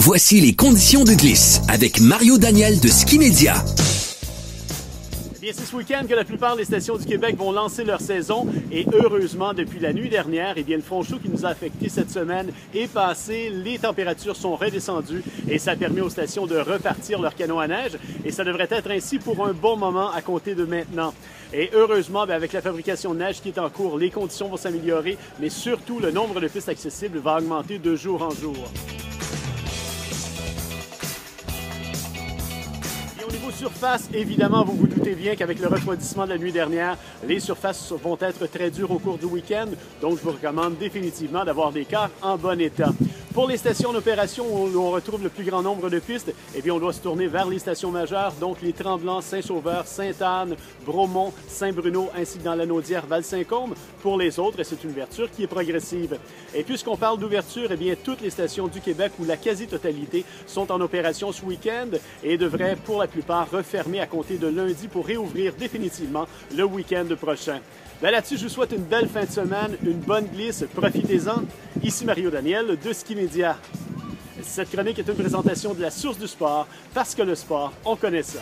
Voici les conditions de glisse avec Mario Daniel de Ski Média. Bien, c'est ce week-end que la plupart des stations du Québec vont lancer leur saison et heureusement, depuis la nuit dernière, eh bien, le front chaud qui nous a affecté cette semaine est passé, les températures sont redescendues et ça a permis aux stations de repartir leur canot à neige et ça devrait être ainsi pour un bon moment à compter de maintenant. Et heureusement, bien, avec la fabrication de neige qui est en cours, les conditions vont s'améliorer, mais surtout le nombre de pistes accessibles va augmenter de jour en jour. Au niveau surface, évidemment, vous vous doutez bien qu'avec le refroidissement de la nuit dernière, les surfaces vont être très dures au cours du week-end, donc je vous recommande définitivement d'avoir des cars en bon état. Pour les stations d'opération où on retrouve le plus grand nombre de pistes, eh bien, on doit se tourner vers les stations majeures, donc les Tremblant, Saint-Sauveur, Sainte-Anne, Bromont, Saint-Bruno, ainsi que dans la Naudière, Val-Saint-Côme. Pour les autres, c'est une ouverture qui est progressive. Et puisqu'on parle d'ouverture, eh bien, toutes les stations du Québec, ou la quasi-totalité, sont en opération ce week-end et devraient, pour la plupart, refermer à compter de lundi pour réouvrir définitivement le week-end prochain. Là-dessus, je vous souhaite une belle fin de semaine, une bonne glisse, profitez-en. Ici Mario Daniel de Ski Média. Cette chronique est une présentation de la source du sport, parce que le sport, on connaît ça.